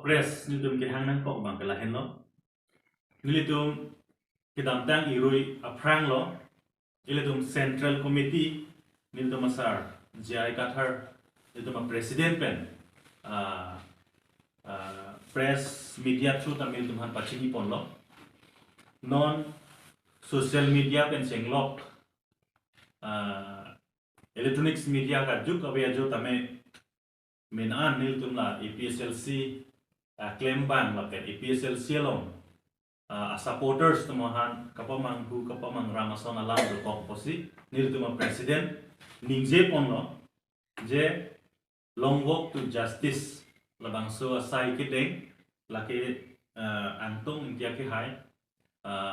press niltum ke hang nang kok bang kala hen lo nilitum kedam tang irui aprang lo nilitum central committee nilitum masar jai kathar nilitum president pen press media through tamil nilitum han pachini pon lo non social media pen senglok electronics media ka juk abe jo tame menan nilitum la EPSLC claim bang la pen EPSLC long supporters temohan kapamang ramason alam do kok posi nilitum president ning pon lo je long walk to justice labang so asai kedeng lake antung intia ke hai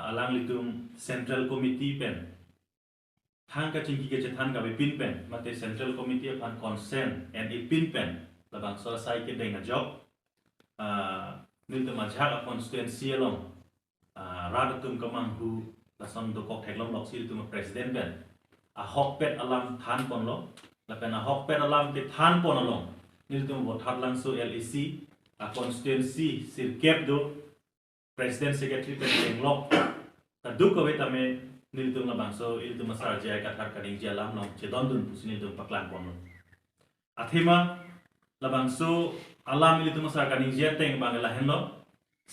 alang litum central committee pen thang ka chingki ke than ka pin pen mate central committee upon consent and pin pen labang so asai kedeng a job nilitum ajak constituency along radatum kamang hu lason do kok thaklom lok sil tum president pen a hok pet alam than pon lo la pen a hok pet alam ke than pon along nilitum vot hat lang so LEC a constituency sir kep do president secretary pen jenglok ta du ko tame nilitum labang so ilitum masar jai kathar kaning jalam long chedon dun pusini dum paklan pon athima labang so alam ilitum masar kaning jai teng bangela hen lo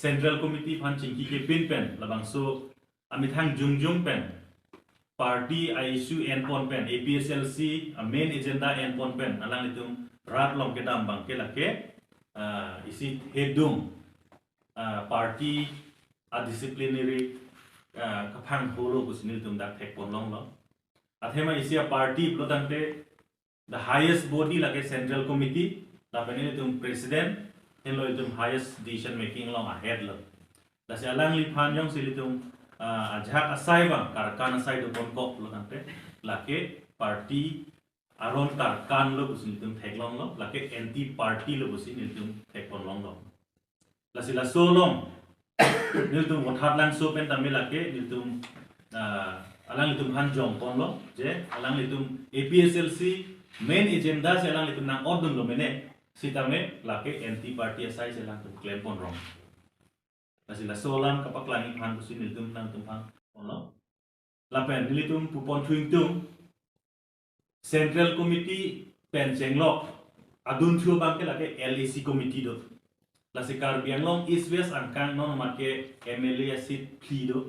central committee phan chingki ke pin pen labang so amithang jungjung pen party issue and pon pen APSLC a main agenda and pon pen alang litum rat long kedam bang ke lake isi hedung party a disciplinary kaphang holo kusnil tum dak thek pon long lo athema isi a party plotante the highest body lake central committee la pen tum president hello itum highest decision making long ahead lo la se alang li phan yong silitum ajak asai bang karkan asai do pon kok lo kante lake party aron karkan lo kusilitum theklong lo lake anti party lo kusilitum thekpon long lo la sila so long nilitum wathat lang so pen tamil lake nilitum alang litum han jong pon lo je alang litum APSLC main agenda se alang litum nang odun lo mene sitame lake anti party asai se lang tum claim pon rong la sila so lang kapaklang han kusin nilitum nang tum han pon lo la pen nilitum pupon thuing tum central committee pen jenglok adun thu bang ke lake LEC committee do la sikar bianglong east west angkang non make MLA seat pli do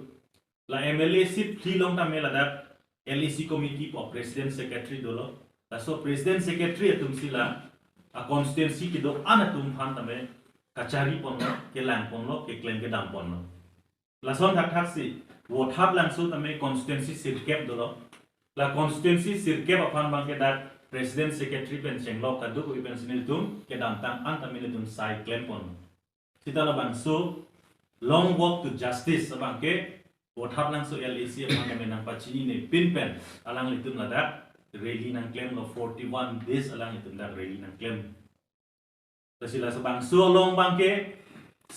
la MLA seat pli long ta mela dat LEC committee po president secretary do lo la so president secretary atum sila a constituency ki do anatum phan tame kachari pon lo ke lang pon lo ke claim ke dam pon lo la son thak thak si wo thap lang su tame constituency sirkep do lo la constituency sirkep aphan bang ke dat president secretary pen jenglok ka du ko pen sinil tum ke dam tang an tamil tum sai claim pon sita la bang so long walk to justice abang ke wo thap lang so LEC aphan ke nang pachini ne pin pen alang litum la dat rally nang claim lo 41 days alang litum dat rally nang claim sila sabang so long bang ke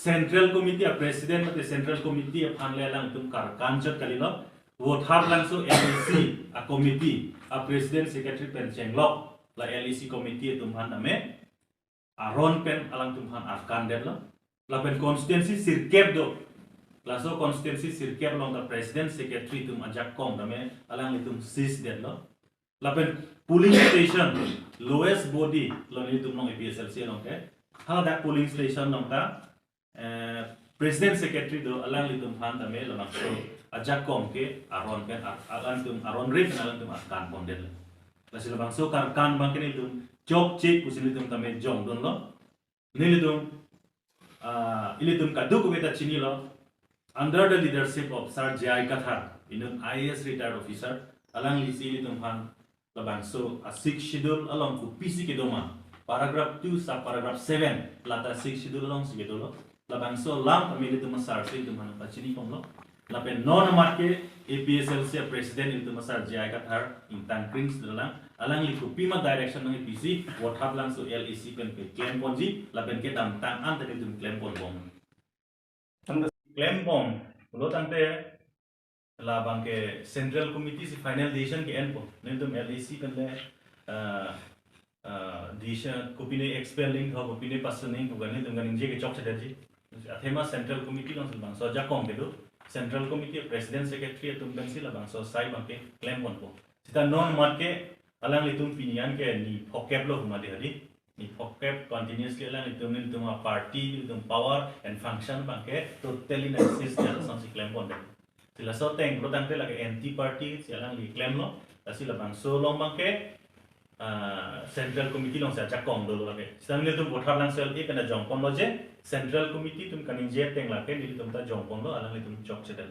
central committee a president mate central committee aphan le lang tum kar kanjat kalilo wo thap lang so LEC a committee a president secretary pen jenglok la LEC committee tum han ame aron pen alang tum han afkan det lo la pen constituency sirkep do la so constituency sirkep long the president secretary tum ajak kong dame alang litum sis det lo la pen polling station lowest body lo ni tum long APSLC long ke how that polling station long ta president secretary do alang litum han dame lo lang so ajak kong ke aron pen alang tum aron rip alang tum afkan pon det la sila bang so karkan bang ke ni tum job check pusin litum tame jong don lo ni litum ilitum kadu ko beta chini lo under the leadership of Sir Jai Kathar inun IAS retired officer alang lisi ilitum han labang so a 6 schedule along ku PC ke doma paragraph 2 sub paragraph 7 lata 6 schedule along sige dolo labang so lam amilitum sar se tum han pachini kom lo lapen non marke APSLC president ilitum Sir Jai Kathar intang krings dalang alang liku pima direction ng PC what hap lang so LEC pen pe claim ponji lapen ke dam tang an tadi tum claim pon bom claim bom lo tante la bang ke central committee si final decision ke en po nen tum LEC pen le di kupine expelling ho kupine passening kugani tunganing je ke chok chadaji athema central committee long bang so jakong kedu central committee president secretary tum bensi la bang so sai bang ke claim kon ko sita non mat ke alang litum pinian ke ni phokep lo huma de hadi ni phokep continuously alang litum ni litum party litum power and function bang ke totally analysis jala sang si claim kon de sila so teng pro tang te la ke anti party sialang li claim lo sila bang so long bang ke central committee long sa jakong do la ke sang ni tum bothar lang sel e kana jong pom lo je central committee tum kaning je teng la ke ni tum ta jong pom lo alang litum chok chedal